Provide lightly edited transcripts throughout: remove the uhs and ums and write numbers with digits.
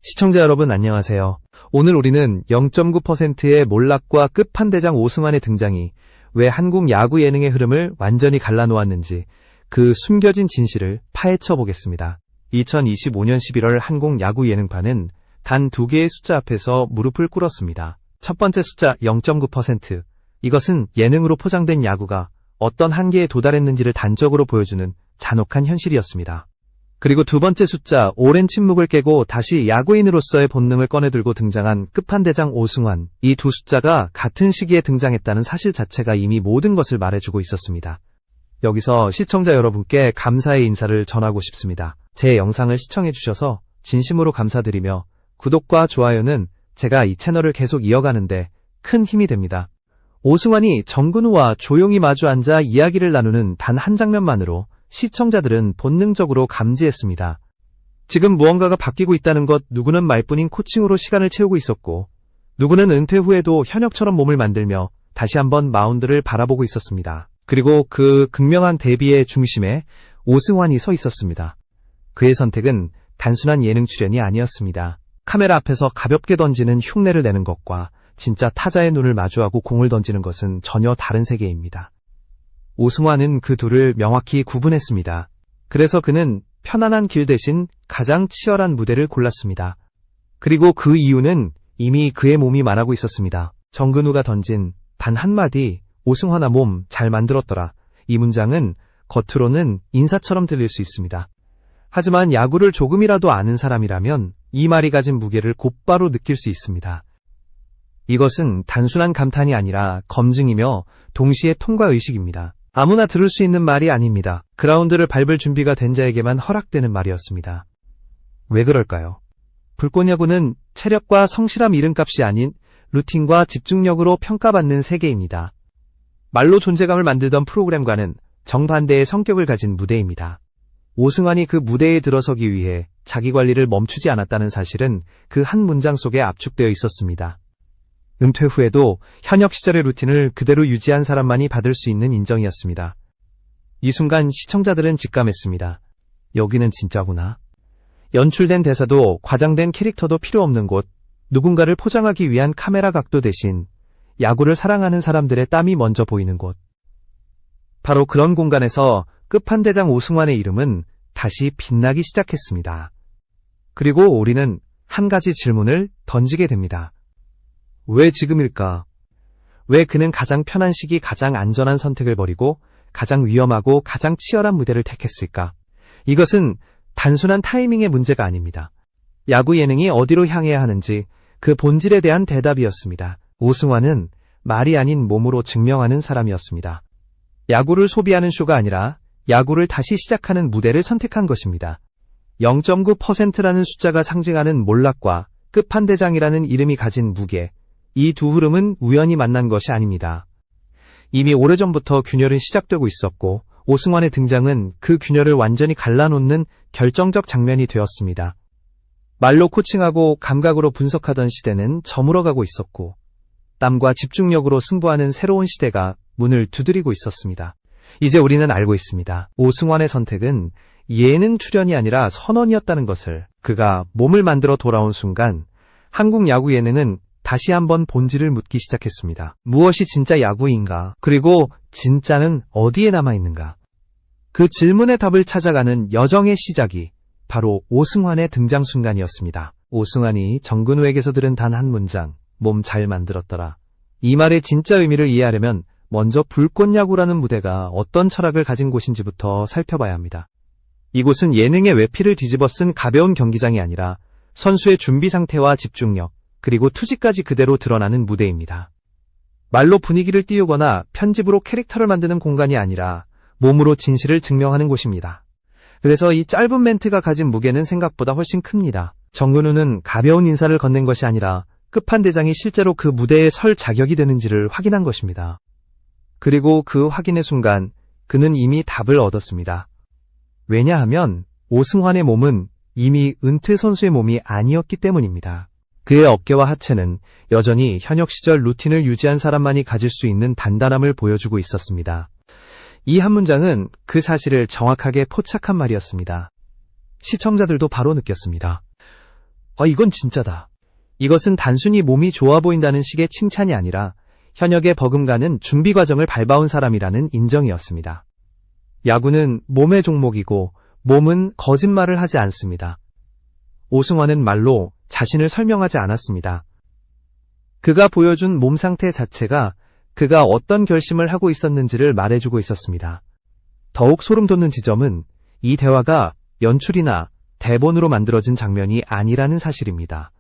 시청자 여러분 안녕하세요. 오늘 우리는 0.9%의 몰락과 끝판대장 오승환의 등장이 왜 한국 야구 예능의 흐름을 완전히 갈라놓았는지 그 숨겨진 진실을 파헤쳐 보겠습니다. 2025년 11월 한국 야구 예능판은 단 2개의 숫자 앞에서 무릎을 꿇었습니다. 첫 번째 숫자 0.9%. 이것은 예능으로 포장된 야구가 어떤 한계에 도달했는지를 단적으로 보여주는 잔혹한 현실이었습니다. 그리고 두 번째 숫자, 오랜 침묵을 깨고 다시 야구인으로서의 본능을 꺼내들고 등장한 끝판대장 오승환. 이 두 숫자가 같은 시기에 등장했다는 사실 자체가 이미 모든 것을 말해주고 있었습니다. 여기서 시청자 여러분께 감사의 인사를 전하고 싶습니다. 제 영상을 시청해주셔서 진심으로 감사드리며 구독과 좋아요는 제가 이 채널을 계속 이어가는데 큰 힘이 됩니다. 오승환이 정근우와 조용히 마주 앉아 이야기를 나누는 단 한 장면만으로 시청자들은 본능적으로 감지했습니다. 지금 무언가가 바뀌고 있다는 것, 누구는 말뿐인 코칭으로 시간을 채우고 있었고 누구는 은퇴 후에도 현역처럼 몸을 만들며 다시 한번 마운드를 바라보고 있었습니다. 그리고 그 극명한 대비의 중심에 오승환이 서 있었습니다. 그의 선택은 단순한 예능 출연이 아니었습니다. 카메라 앞에서 가볍게 던지는 흉내를 내는 것과 진짜 타자의 눈을 마주하고 공을 던지는 것은 전혀 다른 세계입니다. 오승환은 그 둘을 명확히 구분했습니다. 그래서 그는 편안한 길 대신 가장 치열한 무대를 골랐습니다. 그리고 그 이유는 이미 그의 몸이 말하고 있었습니다. 정근우가 던진 단 한마디 "오승환아, 몸 잘 만들었더라." 이 문장은 겉으로는 인사처럼 들릴 수 있습니다. 하지만 야구를 조금이라도 아는 사람이라면 이 말이 가진 무게를 곧바로 느낄 수 있습니다. 이것은 단순한 감탄이 아니라 검증이며 동시에 통과의식입니다. 아무나 들을 수 있는 말이 아닙니다. 그라운드를 밟을 준비가 된 자에게만 허락되는 말이었습니다. 왜 그럴까요? 불꽃야구는 체력과 성실함 이름값이 아닌 루틴과 집중력으로 평가받는 세계입니다. 말로 존재감을 만들던 프로그램과는 정반대의 성격을 가진 무대입니다. 오승환이 그 무대에 들어서기 위해 자기관리를 멈추지 않았다는 사실은 그 한 문장 속에 압축되어 있었습니다. 은퇴 후에도 현역 시절의 루틴을 그대로 유지한 사람만이 받을 수 있는 인정이었습니다. 이 순간 시청자들은 직감했습니다. 여기는 진짜구나. 연출된 대사도 과장된 캐릭터도 필요 없는 곳, 누군가를 포장하기 위한 카메라 각도 대신 야구를 사랑하는 사람들의 땀이 먼저 보이는 곳. 바로 그런 공간에서 끝판대장 오승환의 이름은 다시 빛나기 시작했습니다. 그리고 우리는 한 가지 질문을 던지게 됩니다. 왜 지금일까? 왜 그는 가장 편한 시기, 가장 안전한 선택을 버리고 가장 위험하고 가장 치열한 무대를 택했을까? 이것은 단순한 타이밍의 문제가 아닙니다. 야구 예능이 어디로 향해야 하는지 그 본질에 대한 대답이었습니다. 오승환은 말이 아닌 몸으로 증명하는 사람이었습니다. 야구를 소비하는 쇼가 아니라 야구를 다시 시작하는 무대를 선택한 것입니다. 0.9%라는 숫자가 상징하는 몰락과 끝판대장이라는 이름이 가진 무게, 이 두 흐름은 우연히 만난 것이 아닙니다. 이미 오래전부터 균열은 시작되고 있었고 오승환의 등장은 그 균열을 완전히 갈라놓는 결정적 장면이 되었습니다. 말로 코칭하고 감각으로 분석하던 시대는 저물어가고 있었고 땀과 집중력으로 승부하는 새로운 시대가 문을 두드리고 있었습니다. 이제 우리는 알고 있습니다. 오승환의 선택은 예능 출연이 아니라 선언이었다는 것을. 그가 몸을 만들어 돌아온 순간 한국 야구 예능은 다시 한번 본질을 묻기 시작했습니다. 무엇이 진짜 야구인가? 그리고 진짜는 어디에 남아있는가? 그 질문의 답을 찾아가는 여정의 시작이 바로 오승환의 등장 순간이었습니다. 오승환이 정근우에게서 들은 단 한 문장, "몸 잘 만들었더라." 이 말의 진짜 의미를 이해하려면 먼저 불꽃야구라는 무대가 어떤 철학을 가진 곳인지부터 살펴봐야 합니다. 이곳은 예능의 외피를 뒤집어 쓴 가벼운 경기장이 아니라 선수의 준비 상태와 집중력, 그리고 투지까지 그대로 드러나는 무대입니다. 말로 분위기를 띄우거나 편집으로 캐릭터를 만드는 공간이 아니라 몸으로 진실을 증명하는 곳입니다. 그래서 이 짧은 멘트가 가진 무게는 생각보다 훨씬 큽니다. 정근우는 가벼운 인사를 건넨 것이 아니라 끝판대장이 실제로 그 무대에 설 자격이 되는지를 확인한 것입니다. 그리고 그 확인의 순간 그는 이미 답을 얻었습니다. 왜냐하면 오승환의 몸은 이미 은퇴 선수의 몸이 아니었기 때문입니다. 그의 어깨와 하체는 여전히 현역 시절 루틴을 유지한 사람만이 가질 수 있는 단단함을 보여주고 있었습니다. 이 한 문장은 그 사실을 정확하게 포착한 말이었습니다. 시청자들도 바로 느꼈습니다. 이건 진짜다. 이것은 단순히 몸이 좋아 보인다는 식의 칭찬이 아니라 현역에 버금가는 준비 과정을 밟아온 사람이라는 인정이었습니다. 야구는 몸의 종목이고 몸은 거짓말을 하지 않습니다. 오승환은 말로 자신을 설명하지 않았습니다. 그가 보여준 몸 상태 자체가 그가 어떤 결심을 하고 있었는지를 말해주고 있었습니다. 더욱 소름 돋는 지점은 이 대화가 연출이나 대본으로 만들어진 장면이 아니라는 사실입니다.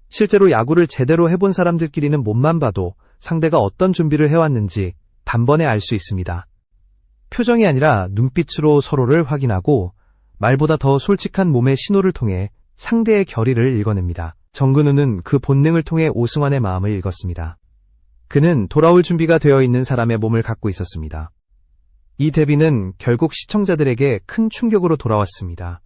실제로 야구를 제대로 해본 사람들끼리는 몸만 봐도 상대가 어떤 준비를 해왔는지 단번에 알 수 있습니다. 표정이 아니라 눈빛으로 서로를 확인하고 말보다 더 솔직한 몸의 신호를 통해 상대의 결의를 읽어냅니다. 정근우는 그 본능을 통해 오승환의 마음을 읽었습니다. 그는 돌아올 준비가 되어 있는 사람의 몸을 갖고 있었습니다. 이 데뷔는 결국 시청자들에게 큰 충격으로 돌아왔습니다.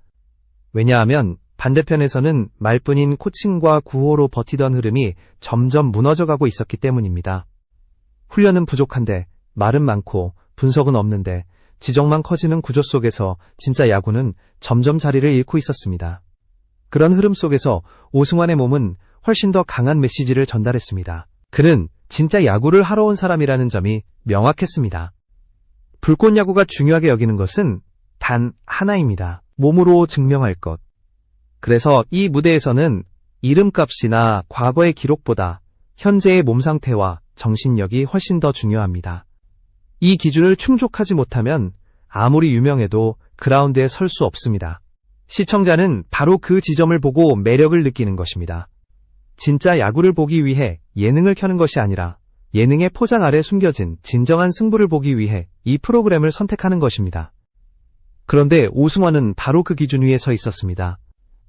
왜냐하면 반대편에서는 말뿐인 코칭과 구호로 버티던 흐름이 점점 무너져가고 있었기 때문입니다. 훈련은 부족한데 말은 많고 분석은 없는데 지적만 커지는 구조 속에서 진짜 야구는 점점 자리를 잃고 있었습니다. 그런 흐름 속에서 오승환의 몸은 훨씬 더 강한 메시지를 전달했습니다. 그는 진짜 야구를 하러 온 사람이라는 점이 명확했습니다. 불꽃 야구가 중요하게 여기는 것은 단 하나입니다. 몸으로 증명할 것. 그래서 이 무대에서는 이름값이나 과거의 기록보다 현재의 몸 상태와 정신력이 훨씬 더 중요합니다. 이 기준을 충족하지 못하면 아무리 유명해도 그라운드에 설 수 없습니다. 시청자는 바로 그 지점을 보고 매력을 느끼는 것입니다. 진짜 야구를 보기 위해 예능을 켜는 것이 아니라 예능의 포장 아래 숨겨진 진정한 승부를 보기 위해 이 프로그램을 선택하는 것입니다. 그런데 오승환은 바로 그 기준 위에 서 있었습니다.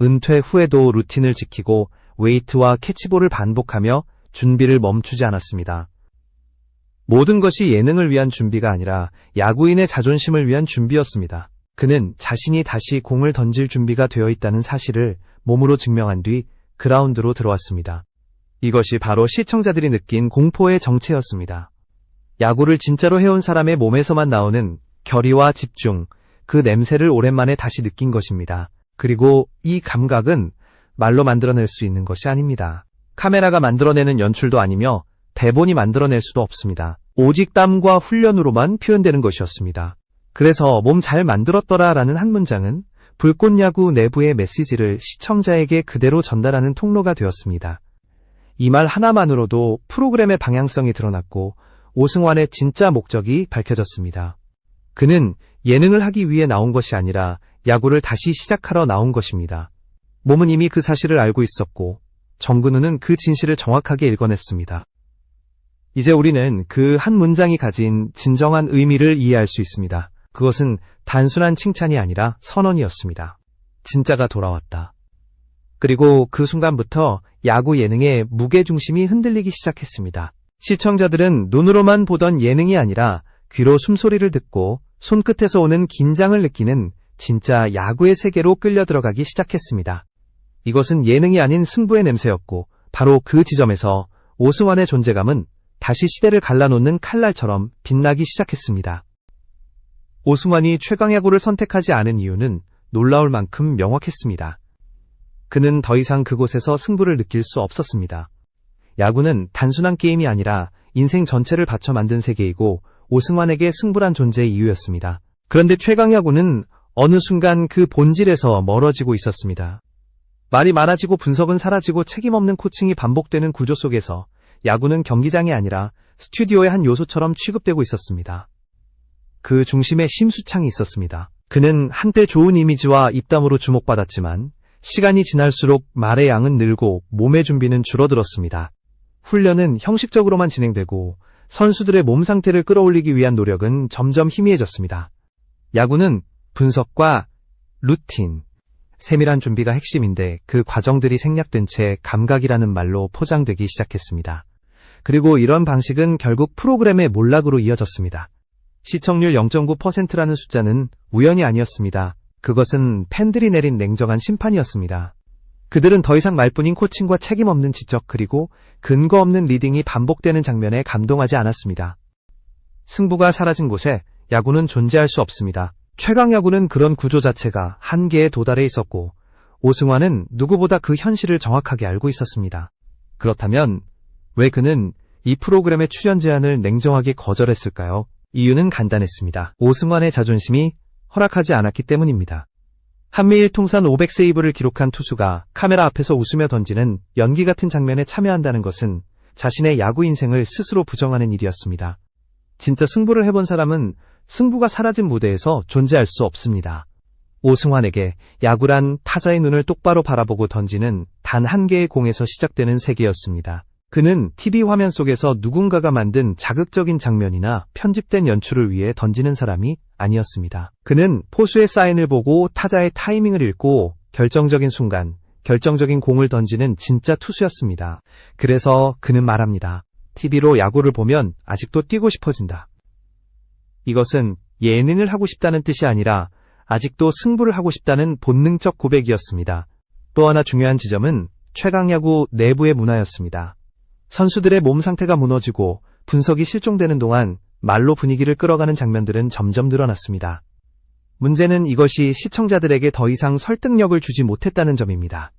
은퇴 후에도 루틴을 지키고 웨이트와 캐치볼을 반복하며 준비를 멈추지 않았습니다. 모든 것이 예능을 위한 준비가 아니라 야구인의 자존심을 위한 준비였습니다. 그는 자신이 다시 공을 던질 준비가 되어 있다는 사실을 몸으로 증명한 뒤 그라운드로 들어왔습니다. 이것이 바로 시청자들이 느낀 공포의 정체였습니다. 야구를 진짜로 해온 사람의 몸에서만 나오는 결의와 집중, 그 냄새를 오랜만에 다시 느낀 것입니다. 그리고 이 감각은 말로 만들어낼 수 있는 것이 아닙니다. 카메라가 만들어내는 연출도 아니며 대본이 만들어낼 수도 없습니다. 오직 땀과 훈련으로만 표현되는 것이었습니다. 그래서 몸 잘 만들었더라 라는 한 문장은 불꽃야구 내부의 메시지를 시청자에게 그대로 전달하는 통로가 되었습니다. 이 말 하나만으로도 프로그램의 방향성이 드러났고 오승환의 진짜 목적이 밝혀졌습니다. 그는 예능을 하기 위해 나온 것이 아니라 야구를 다시 시작하러 나온 것입니다. 몸은 이미 그 사실을 알고 있었고 정근우는 그 진실을 정확하게 읽어냈습니다. 이제 우리는 그 한 문장이 가진 진정한 의미를 이해할 수 있습니다. 그것은 단순한 칭찬이 아니라 선언이었습니다. 진짜가 돌아왔다. 그리고 그 순간부터 야구 예능의 무게중심이 흔들리기 시작했습니다. 시청자들은 눈으로만 보던 예능이 아니라 귀로 숨소리를 듣고 손끝에서 오는 긴장을 느끼는 진짜 야구의 세계로 끌려 들어가기 시작했습니다. 이것은 예능이 아닌 승부의 냄새였고 바로 그 지점에서 오승환의 존재감은 다시 시대를 갈라놓는 칼날처럼 빛나기 시작했습니다. 오승환이 최강야구를 선택하지 않은 이유는 놀라울 만큼 명확했습니다. 그는 더 이상 그곳에서 승부를 느낄 수 없었습니다. 야구는 단순한 게임이 아니라 인생 전체를 바쳐 만든 세계이고 오승환에게 승부란 존재의 이유였습니다. 그런데 최강야구는 어느 순간 그 본질에서 멀어지고 있었습니다. 말이 많아지고 분석은 사라지고 책임없는 코칭이 반복되는 구조 속에서 야구는 경기장이 아니라 스튜디오의 한 요소처럼 취급되고 있었습니다. 그 중심에 심수창이 있었습니다. 그는 한때 좋은 이미지와 입담으로 주목받았지만 시간이 지날수록 말의 양은 늘고 몸의 준비는 줄어들었습니다. 훈련은 형식적으로만 진행되고 선수들의 몸 상태를 끌어올리기 위한 노력은 점점 희미해졌습니다. 야구는 분석과 루틴, 세밀한 준비가 핵심인데 그 과정들이 생략된 채 감각이라는 말로 포장되기 시작했습니다. 그리고 이런 방식은 결국 프로그램의 몰락으로 이어졌습니다. 시청률 0.9%라는 숫자는 우연이 아니었습니다. 그것은 팬들이 내린 냉정한 심판이었습니다. 그들은 더 이상 말뿐인 코칭과 책임 없는 지적 그리고 근거 없는 리딩이 반복되는 장면에 감동하지 않았습니다. 승부가 사라진 곳에 야구는 존재할 수 없습니다. 최강야구는 그런 구조 자체가 한계에 도달해 있었고 오승환은 누구보다 그 현실을 정확하게 알고 있었습니다. 그렇다면 왜 그는 이 프로그램의 출연 제안을 냉정하게 거절했을까요? 이유는 간단했습니다. 오승환의 자존심이 허락하지 않았기 때문입니다. 한미일 통산 500세이브를 기록한 투수가 카메라 앞에서 웃으며 던지는 연기 같은 장면에 참여한다는 것은 자신의 야구 인생을 스스로 부정하는 일이었습니다. 진짜 승부를 해본 사람은 승부가 사라진 무대에서 존재할 수 없습니다. 오승환에게 야구란 타자의 눈을 똑바로 바라보고 던지는 단 한 개의 공에서 시작되는 세계였습니다. 그는 TV 화면 속에서 누군가가 만든 자극적인 장면이나 편집된 연출을 위해 던지는 사람이 아니었습니다. 그는 포수의 사인을 보고 타자의 타이밍을 읽고 결정적인 순간, 결정적인 공을 던지는 진짜 투수였습니다. 그래서 그는 말합니다. TV로 야구를 보면 아직도 뛰고 싶어진다. 이것은 예능을 하고 싶다는 뜻이 아니라 아직도 승부를 하고 싶다는 본능적 고백이었습니다. 또 하나 중요한 지점은 최강야구 내부의 문화였습니다. 선수들의 몸 상태가 무너지고 분석이 실종되는 동안 말로 분위기를 끌어가는 장면들은 점점 늘어났습니다. 문제는 이것이 시청자들에게 더 이상 설득력을 주지 못했다는 점입니다.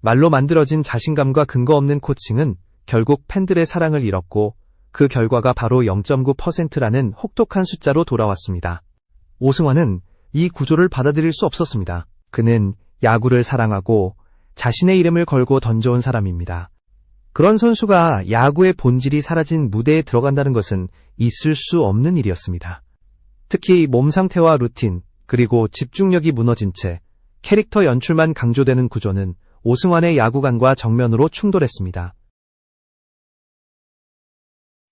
말로 만들어진 자신감과 근거 없는 코칭은 결국 팬들의 사랑을 잃었고 그 결과가 바로 0.9%라는 혹독한 숫자로 돌아왔습니다. 오승환은 이 구조를 받아들일 수 없었습니다. 그는 야구를 사랑하고 자신의 이름을 걸고 던져온 사람입니다. 그런 선수가 야구의 본질이 사라진 무대에 들어간다는 것은 있을 수 없는 일이었습니다. 특히 몸 상태와 루틴, 그리고 집중력이 무너진 채 캐릭터 연출만 강조되는 구조는 오승환의 야구관과 정면으로 충돌했습니다.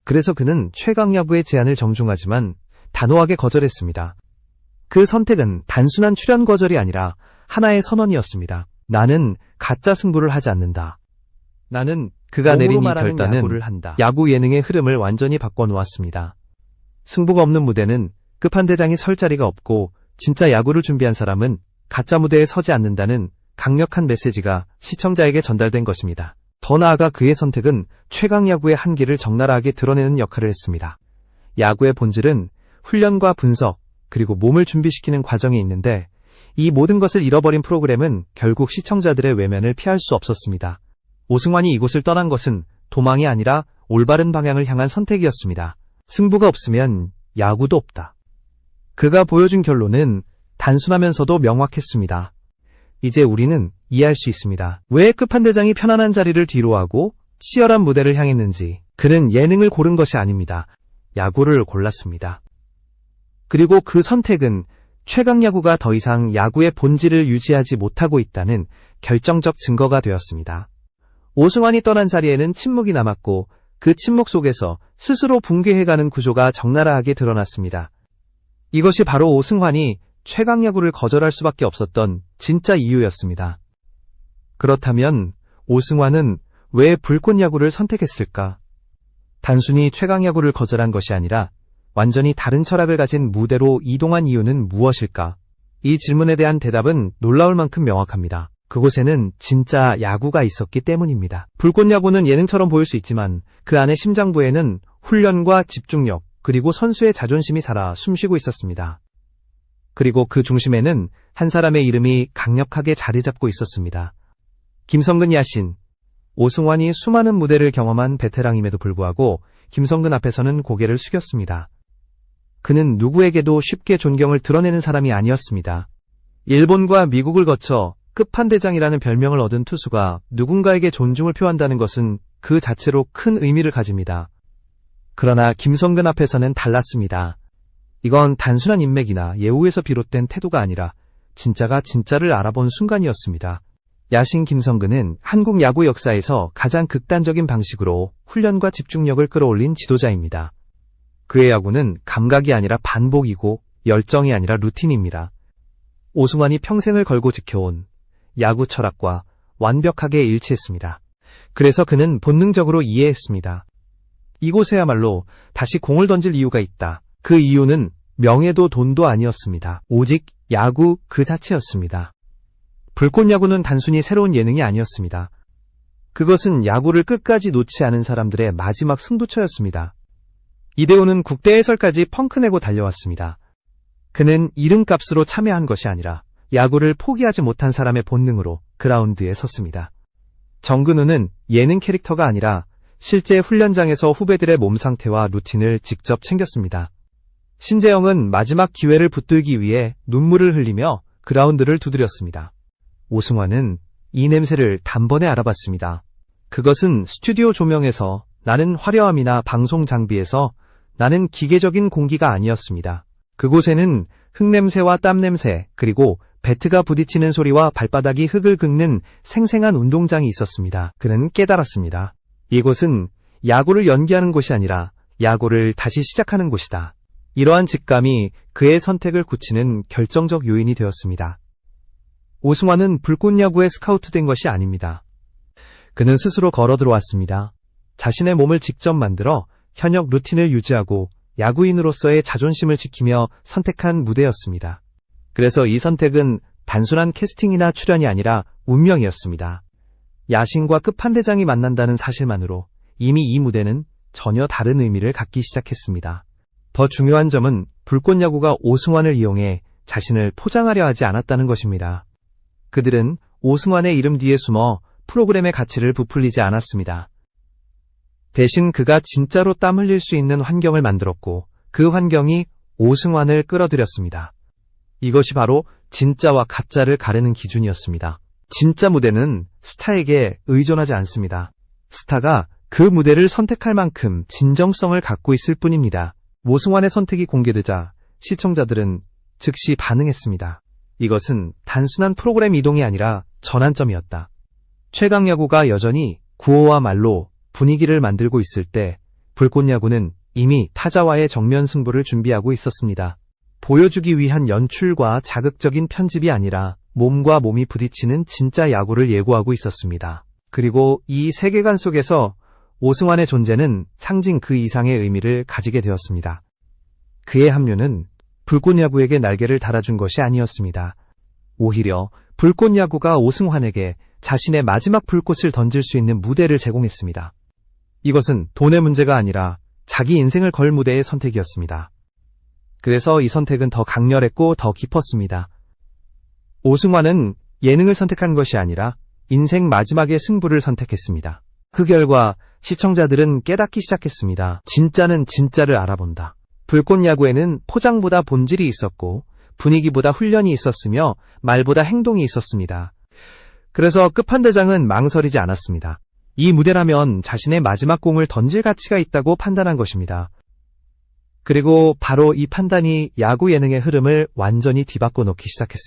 그래서 그는 최강야구의 제안을 정중하지만 단호하게 거절했습니다. 그 선택은 단순한 출연 거절이 아니라 하나의 선언이었습니다. 나는 가짜 승부를 하지 않는다. 나는 그가 내린 이 결단은 야구 예능의 흐름을 완전히 바꿔놓았습니다. 승부가 없는 무대는 끝판대장이 설 자리가 없고 진짜 야구를 준비한 사람은 가짜 무대에 서지 않는다는 강력한 메시지가 시청자에게 전달된 것입니다. 더 나아가 그의 선택은 최강야구의 한계를 적나라하게 드러내는 역할을 했습니다. 야구의 본질은 훈련과 분석, 그리고 몸을 준비시키는 과정이 있는데 이 모든 것을 잃어버린 프로그램은 결국 시청자들의 외면을 피할 수 없었습니다. 오승환이 이곳을 떠난 것은 도망이 아니라 올바른 방향을 향한 선택이었습니다. 승부가 없으면 야구도 없다. 그가 보여준 결론은 단순하면서도 명확했습니다. 이제 우리는 이해할 수 있습니다. 왜 끝판대장이 편안한 자리를 뒤로하고 치열한 무대를 향했는지. 그는 예능을 고른 것이 아닙니다. 야구를 골랐습니다. 그리고 그 선택은 최강야구가 더 이상 야구의 본질을 유지하지 못하고 있다는 결정적 증거가 되었습니다. 오승환이 떠난 자리에는 침묵이 남았고 그 침묵 속에서 스스로 붕괴해가는 구조가 적나라하게 드러났습니다. 이것이 바로 오승환이 최강야구를 거절할 수밖에 없었던 진짜 이유였습니다. 그렇다면 오승환은 왜 불꽃야구를 선택했을까? 단순히 최강야구를 거절한 것이 아니라 완전히 다른 철학을 가진 무대로 이동한 이유는 무엇일까? 이 질문에 대한 대답은 놀라울 만큼 명확합니다. 그곳에는 진짜 야구가 있었기 때문입니다. 불꽃야구는 예능처럼 보일 수 있지만 그 안의 심장부에는 훈련과 집중력, 그리고 선수의 자존심이 살아 숨쉬고 있었습니다. 그리고 그 중심에는 한 사람의 이름이 강력하게 자리 잡고 있었습니다. 김성근 야신. 오승환이 수많은 무대를 경험한 베테랑임에도 불구하고 김성근 앞에서는 고개를 숙였습니다. 그는 누구에게도 쉽게 존경을 드러내는 사람이 아니었습니다. 일본과 미국을 거쳐 끝판대장이라는 별명을 얻은 투수가 누군가에게 존중을 표한다는 것은 그 자체로 큰 의미를 가집니다. 그러나 김성근 앞에서는 달랐습니다. 이건 단순한 인맥이나 예우에서 비롯된 태도가 아니라 진짜가 진짜를 알아본 순간이었습니다. 야신 김성근은 한국 야구 역사에서 가장 극단적인 방식으로 훈련과 집중력을 끌어올린 지도자입니다. 그의 야구는 감각이 아니라 반복이고 열정이 아니라 루틴입니다. 오승환이 평생을 걸고 지켜온 야구 철학과 완벽하게 일치했습니다. 그래서 그는 본능적으로 이해했습니다. 이곳에야말로 다시 공을 던질 이유가 있다. 그 이유는 명예도 돈도 아니었습니다. 오직 야구 그 자체였습니다. 불꽃야구는 단순히 새로운 예능이 아니었습니다. 그것은 야구를 끝까지 놓지 않은 사람들의 마지막 승부처였습니다. 이대호는 국대 해설까지 펑크내고 달려왔습니다. 그는 이름값으로 참여한 것이 아니라 야구를 포기하지 못한 사람의 본능으로 그라운드에 섰습니다. 정근우는 예능 캐릭터가 아니라 실제 훈련장에서 후배들의 몸 상태와 루틴을 직접 챙겼습니다. 신재영은 마지막 기회를 붙들기 위해 눈물을 흘리며 그라운드를 두드렸습니다. 오승환은 이 냄새를 단번에 알아봤습니다. 그것은 스튜디오 조명에서 나는 화려함이나 방송 장비에서 나는 기계적인 공기가 아니었습니다. 그곳에는 흙냄새와 땀냄새, 그리고 배트가 부딪히는 소리와 발바닥이 흙을 긁는 생생한 운동장이 있었습니다. 그는 깨달았습니다. 이곳은 야구를 연기하는 곳이 아니라 야구를 다시 시작하는 곳이다. 이러한 직감이 그의 선택을 굳히는 결정적 요인이 되었습니다. 오승환은 불꽃야구에 스카우트된 것이 아닙니다. 그는 스스로 걸어 들어왔습니다. 자신의 몸을 직접 만들어 현역 루틴을 유지하고 야구인으로서의 자존심을 지키며 선택한 무대였습니다. 그래서 이 선택은 단순한 캐스팅이나 출연이 아니라 운명이었습니다. 야신과 끝판대장이 만난다는 사실만으로 이미 이 무대는 전혀 다른 의미를 갖기 시작했습니다. 더 중요한 점은 불꽃야구가 오승환을 이용해 자신을 포장하려 하지 않았다는 것입니다. 그들은 오승환의 이름 뒤에 숨어 프로그램의 가치를 부풀리지 않았습니다. 대신 그가 진짜로 땀 흘릴 수 있는 환경을 만들었고 그 환경이 오승환을 끌어들였습니다. 이것이 바로 진짜와 가짜를 가르는 기준이었습니다. 진짜 무대는 스타에게 의존하지 않습니다. 스타가 그 무대를 선택할 만큼 진정성을 갖고 있을 뿐입니다. 오승환의 선택이 공개되자 시청자들은 즉시 반응했습니다. 이것은 단순한 프로그램 이동이 아니라 전환점이었다. 최강야구가 여전히 구호와 말로 분위기를 만들고 있을 때 불꽃야구는 이미 타자와의 정면 승부를 준비하고 있었습니다. 보여주기 위한 연출과 자극적인 편집이 아니라 몸과 몸이 부딪히는 진짜 야구를 예고하고 있었습니다. 그리고 이 세계관 속에서 오승환의 존재는 상징 그 이상의 의미를 가지게 되었습니다. 그의 합류는 불꽃야구에게 날개를 달아준 것이 아니었습니다. 오히려 불꽃야구가 오승환에게 자신의 마지막 불꽃을 던질 수 있는 무대를 제공했습니다. 이것은 돈의 문제가 아니라 자기 인생을 걸 무대의 선택이었습니다. 그래서 이 선택은 더 강렬했고 더 깊었습니다. 오승환은 예능을 선택한 것이 아니라 인생 마지막의 승부를 선택했습니다. 그 결과 시청자들은 깨닫기 시작했습니다. 진짜는 진짜를 알아본다. 불꽃야구에는 포장보다 본질이 있었고 분위기보다 훈련이 있었으며 말보다 행동이 있었습니다. 그래서 끝판대장은 망설이지 않았습니다. 이 무대라면 자신의 마지막 공을 던질 가치가 있다고 판단한 것입니다. 그리고 바로 이 판단이 야구 예능의 흐름을 완전히 뒤바꿔 놓기 시작했습니다.